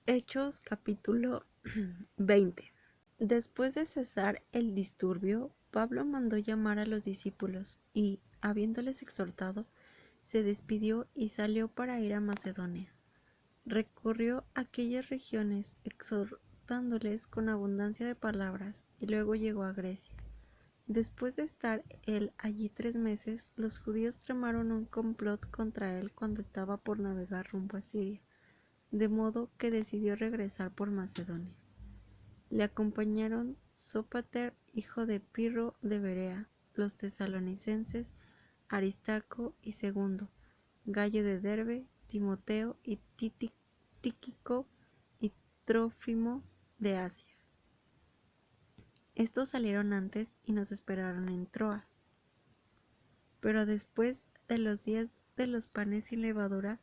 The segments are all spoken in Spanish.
Hechos capítulo 20. Después de cesar el disturbio, Pablo mandó llamar a los discípulos y, habiéndoles exhortado, se despidió y salió para ir a Macedonia. Recorrió aquellas regiones exhortándoles con abundancia de palabras y luego llegó a Grecia. Después de estar él allí 3 meses, los judíos tramaron un complot contra él cuando estaba por navegar rumbo a Siria, de modo que decidió regresar por Macedonia. Le acompañaron Sópater, hijo de Pirro de Berea, los tesalonicenses, Aristarco y Segundo, Gayo de Derbe, Timoteo y Tíquico y Trófimo de Asia. Estos salieron antes y nos esperaron en Troas. Pero después de los días de los panes sin levadura,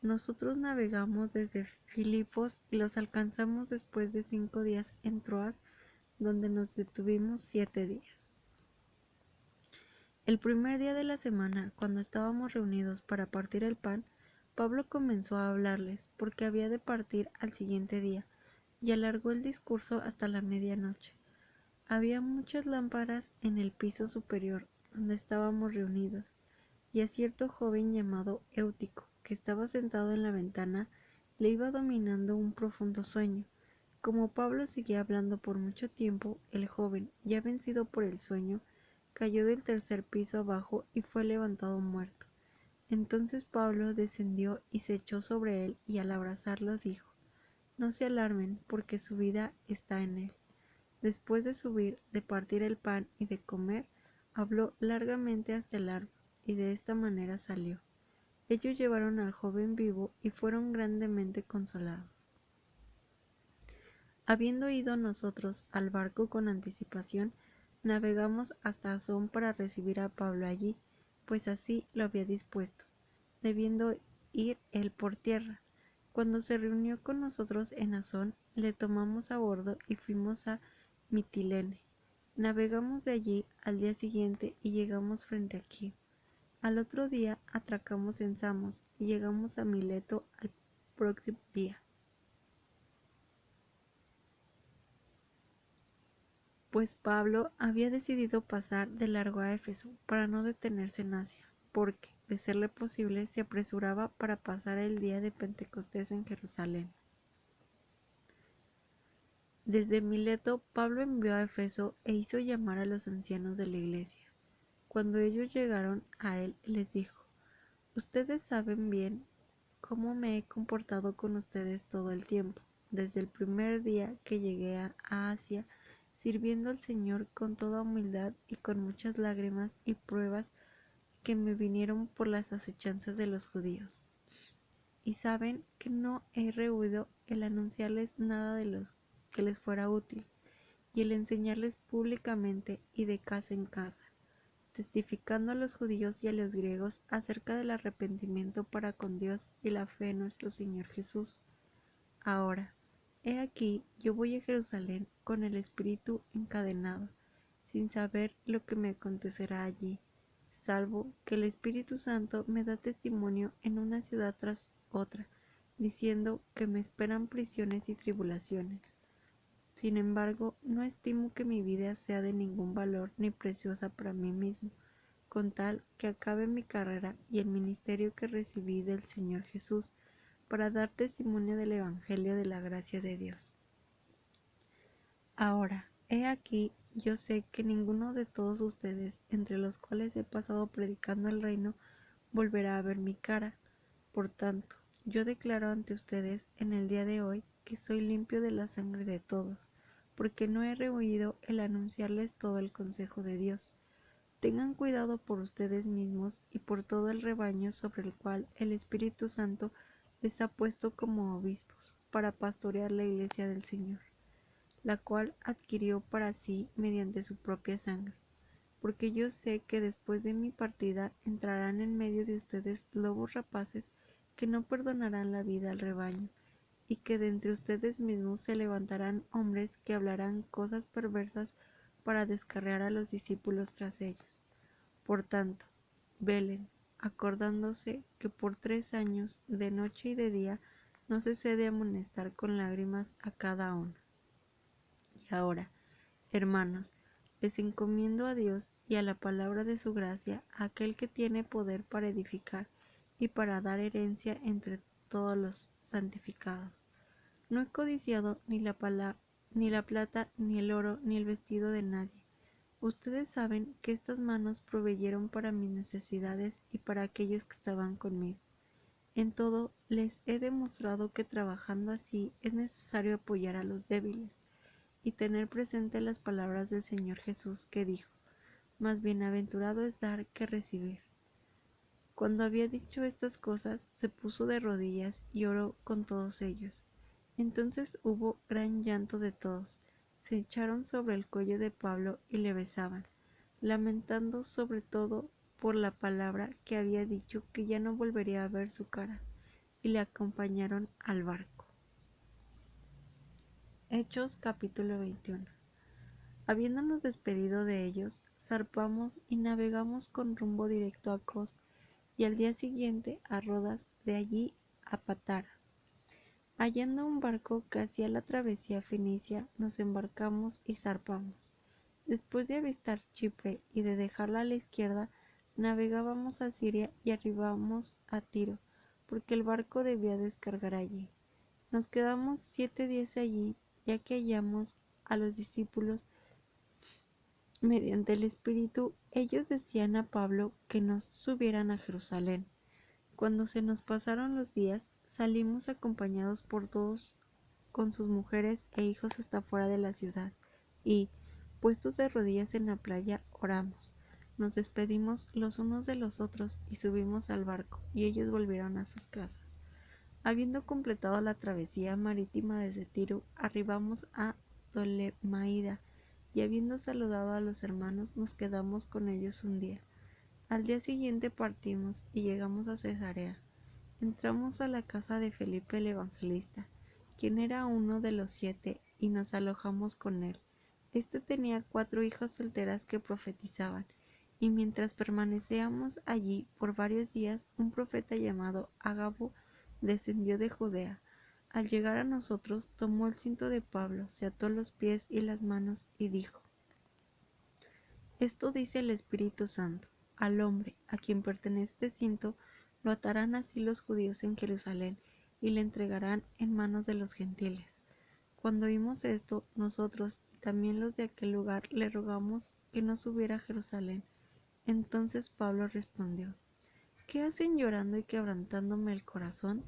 nosotros navegamos desde Filipos y los alcanzamos después de 5 días en Troas, donde nos detuvimos 7 días. El primer día de la semana, cuando estábamos reunidos para partir el pan, Pablo comenzó a hablarles, porque había de partir al siguiente día, y alargó el discurso hasta la medianoche. Había muchas lámparas en el piso superior, donde estábamos reunidos, y a cierto joven llamado Eutico, que estaba sentado en la ventana, le iba dominando un profundo sueño. Como Pablo seguía hablando por mucho tiempo, el joven, ya vencido por el sueño, cayó del tercer piso abajo y fue levantado muerto. Entonces Pablo descendió y se echó sobre él, y al abrazarlo dijo: «No se alarmen, porque su vida está en él». Después de subir, de partir el pan y de comer, habló largamente hasta el árbol, y de esta manera salió. Ellos llevaron al joven vivo y fueron grandemente consolados. Habiendo ido nosotros al barco con anticipación, navegamos hasta Asón para recibir a Pablo allí, pues así lo había dispuesto, debiendo ir él por tierra. Cuando se reunió con nosotros en Asón, le tomamos a bordo y fuimos a Mitilene. Navegamos de allí al día siguiente y llegamos frente a Quío. Al otro día atracamos en Samos y llegamos a Mileto al próximo día, pues Pablo había decidido pasar de largo a Éfeso para no detenerse en Asia, porque, de serle posible, se apresuraba para pasar el día de Pentecostés en Jerusalén. Desde Mileto, Pablo envió a Éfeso e hizo llamar a los ancianos de la iglesia. Cuando ellos llegaron a él, les dijo: «Ustedes saben bien cómo me he comportado con ustedes todo el tiempo, desde el primer día que llegué a Asia, sirviendo al Señor con toda humildad y con muchas lágrimas y pruebas que me vinieron por las asechanzas de los judíos. Y saben que no he rehuido el anunciarles nada de los que les fuera útil, y el enseñarles públicamente y de casa en casa, testificando a los judíos y a los griegos acerca del arrepentimiento para con Dios y la fe en nuestro Señor Jesús. Ahora, he aquí, yo voy a Jerusalén con el espíritu encadenado, sin saber lo que me acontecerá allí, salvo que el Espíritu Santo me da testimonio en una ciudad tras otra, diciendo que me esperan prisiones y tribulaciones. Sin embargo, no estimo que mi vida sea de ningún valor ni preciosa para mí mismo, con tal que acabe mi carrera y el ministerio que recibí del Señor Jesús, para dar testimonio del Evangelio de la gracia de Dios. Ahora, he aquí, yo sé que ninguno de todos ustedes, entre los cuales he pasado predicando el reino, volverá a ver mi cara. Por tanto, yo declaro ante ustedes en el día de hoy que soy limpio de la sangre de todos, porque no he rehuido el anunciarles todo el consejo de Dios. Tengan cuidado por ustedes mismos y por todo el rebaño sobre el cual el Espíritu Santo les ha puesto como obispos, para pastorear la iglesia del Señor, la cual adquirió para sí mediante su propia sangre. Porque yo sé que después de mi partida entrarán en medio de ustedes lobos rapaces que no perdonarán la vida al rebaño, y que de entre ustedes mismos se levantarán hombres que hablarán cosas perversas para descarriar a los discípulos tras ellos. Por tanto, velen, acordándose que por 3 años, de noche y de día, no cesé de amonestar con lágrimas a cada uno. Y ahora, hermanos, les encomiendo a Dios y a la palabra de su gracia, a aquel que tiene poder para edificar y para dar herencia entre todos los santificados. No he codiciado ni la plata, ni el oro, ni el vestido de nadie. Ustedes saben que estas manos proveyeron para mis necesidades y para aquellos que estaban conmigo. En todo les he demostrado que trabajando así es necesario apoyar a los débiles y tener presente las palabras del Señor Jesús que dijo: más bienaventurado es dar que recibir. Cuando había dicho estas cosas, se puso de rodillas y oró con todos ellos. Entonces hubo gran llanto de todos. Se echaron sobre el cuello de Pablo y le besaban, lamentando sobre todo por la palabra que había dicho, que ya no volvería a ver su cara, y le acompañaron al barco. Hechos capítulo 21. Habiéndonos despedido de ellos, zarpamos y navegamos con rumbo directo a Cos, y al día siguiente a Rodas, de allí a Patara. Hallando un barco que hacía la travesía a Fenicia, nos embarcamos y zarpamos. Después de avistar Chipre y de dejarla a la izquierda, navegábamos a Siria y arribamos a Tiro, porque el barco debía descargar allí. Nos quedamos 7 días allí, ya que hallamos a los discípulos mediante el Espíritu. Ellos decían a Pablo que nos subieran a Jerusalén. Cuando se nos pasaron los días, salimos acompañados por todos con sus mujeres e hijos hasta fuera de la ciudad, y, puestos de rodillas en la playa, oramos. Nos despedimos los unos de los otros y subimos al barco, y ellos volvieron a sus casas. Habiendo completado la travesía marítima desde Tiro, arribamos a Tolemaida, y habiendo saludado a los hermanos, nos quedamos con ellos un día. Al día siguiente partimos y llegamos a Cesarea. Entramos a la casa de Felipe el Evangelista, quien era uno de los 7, y nos alojamos con él. Este tenía 4 hijas solteras que profetizaban, y mientras permanecíamos allí por varios días, un profeta llamado Ágabo descendió de Judea. Al llegar a nosotros, tomó el cinto de Pablo, se ató los pies y las manos y dijo: esto dice el Espíritu Santo: al hombre a quien pertenece este cinto lo atarán así los judíos en Jerusalén y le entregarán en manos de los gentiles. Cuando oímos esto, nosotros y también los de aquel lugar le rogamos que no subiera a Jerusalén. Entonces Pablo respondió: ¿qué hacen llorando y quebrantándome el corazón?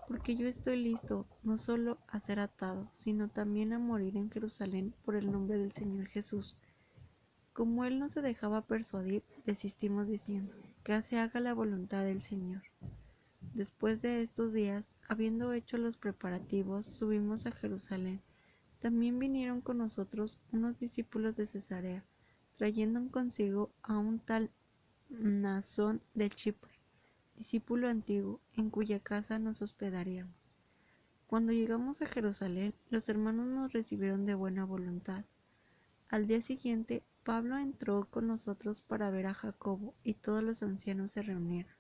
Porque yo estoy listo no solo a ser atado, sino también a morir en Jerusalén por el nombre del Señor Jesús. Como él no se dejaba persuadir, desistimos diciendo: que se haga la voluntad del Señor. Después de estos días, habiendo hecho los preparativos, subimos a Jerusalén. También vinieron con nosotros unos discípulos de Cesarea, trayendo consigo a un tal Mnasón de Chipre, discípulo antiguo, en cuya casa nos hospedaríamos. Cuando llegamos a Jerusalén, los hermanos nos recibieron de buena voluntad. Al día siguiente, Pablo entró con nosotros para ver a Jacobo, y todos los ancianos se reunieron.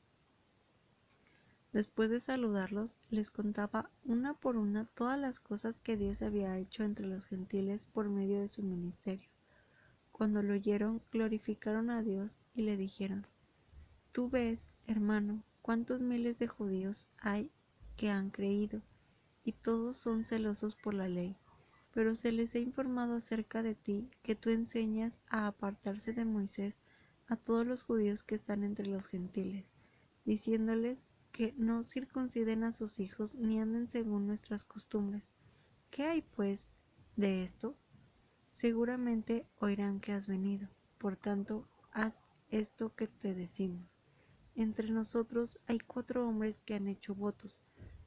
Después de saludarlos, les contaba una por una todas las cosas que Dios había hecho entre los gentiles por medio de su ministerio. Cuando lo oyeron, glorificaron a Dios y le dijeron: tú ves, hermano, cuántos miles de judíos hay que han creído, y todos son celosos por la ley. Pero se les ha informado acerca de ti, que tú enseñas a apartarse de Moisés a todos los judíos que están entre los gentiles, diciéndoles que no circunciden a sus hijos ni anden según nuestras costumbres. ¿Qué hay, pues, de esto? Seguramente oirán que has venido. Por tanto, haz esto que te decimos. Entre nosotros hay 4 hombres que han hecho votos.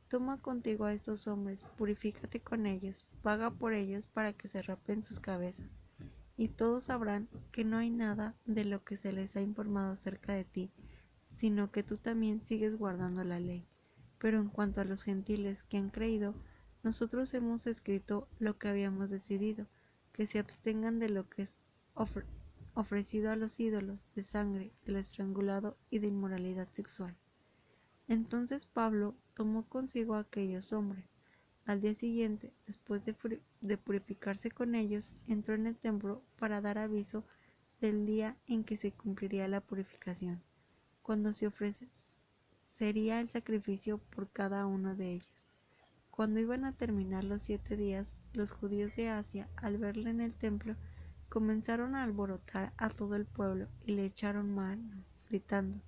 Toma contigo a estos hombres, purifícate con ellos, paga por ellos para que se rapen sus cabezas, y todos sabrán que no hay nada de lo que se les ha informado acerca de ti, sino que tú también sigues guardando la ley. Pero en cuanto a los gentiles que han creído, nosotros hemos escrito lo que habíamos decidido, que se abstengan de lo que es ofrecido a los ídolos, de sangre, de lo estrangulado y de inmoralidad sexual. Entonces Pablo tomó consigo a aquellos hombres. Al día siguiente, después de purificarse con ellos, entró en el templo para dar aviso del día en que se cumpliría la purificación, cuando se ofrecería el sacrificio por cada uno de ellos. Cuando iban a terminar los 7 días, los judíos de Asia, al verle en el templo, comenzaron a alborotar a todo el pueblo y le echaron mano, gritando: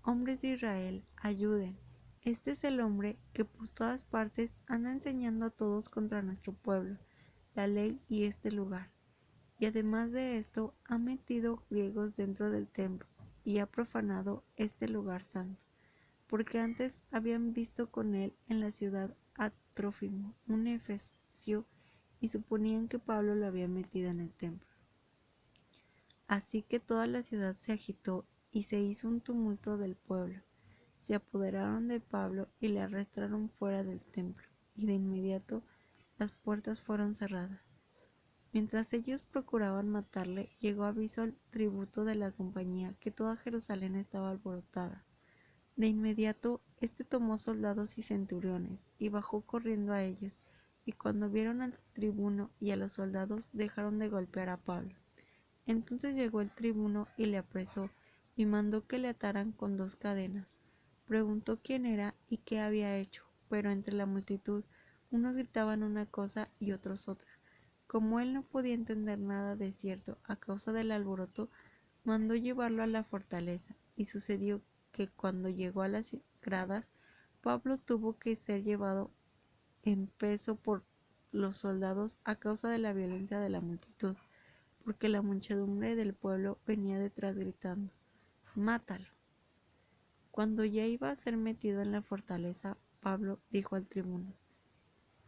«Hombres de Israel, ayuden. Este es el hombre que por todas partes anda enseñando a todos contra nuestro pueblo, la ley y este lugar. Y además de esto, ha metido griegos dentro del templo y ha profanado este lugar santo». Porque antes habían visto con él en la ciudad a Trófimo, un efesio, y suponían que Pablo lo había metido en el templo. Así que toda la ciudad se agitó y se hizo un tumulto del pueblo. Se apoderaron de Pablo y le arrastraron fuera del templo, y de inmediato las puertas fueron cerradas. Mientras ellos procuraban matarle, llegó aviso al tributo de la compañía que toda Jerusalén estaba alborotada. De inmediato éste tomó soldados y centuriones, y bajó corriendo a ellos, y cuando vieron al tribuno y a los soldados, dejaron de golpear a Pablo. Entonces llegó el tribuno y le apresó, y mandó que le ataran con 2 cadenas. Preguntó quién era y qué había hecho, pero entre la multitud unos gritaban una cosa y otros otra. Como él no podía entender nada de cierto a causa del alboroto, mandó llevarlo a la fortaleza, y sucedió que cuando llegó a las gradas, Pablo tuvo que ser llevado en peso por los soldados a causa de la violencia de la multitud, porque la muchedumbre del pueblo venía detrás gritando: «¡Mátalo!». Cuando ya iba a ser metido en la fortaleza, Pablo dijo al tribuno: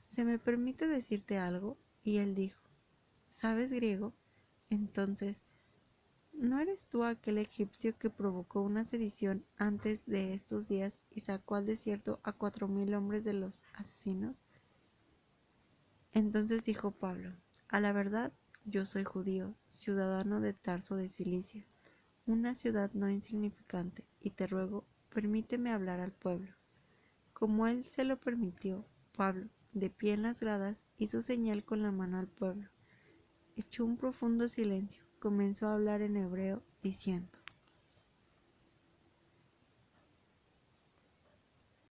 «¿Se me permite decirte algo?». Y él dijo: «¿Sabes griego?». Entonces: «¿No eres tú aquel egipcio que provocó una sedición antes de estos días y sacó al desierto a 4000 hombres de los asesinos?». Entonces dijo Pablo: «A la verdad, yo soy judío, ciudadano de Tarso de Cilicia, una ciudad no insignificante, y te ruego, permíteme hablar al pueblo». Como él se lo permitió, Pablo, de pie en las gradas, hizo señal con la mano al pueblo. Echó un profundo silencio, comenzó a hablar en hebreo, diciendo: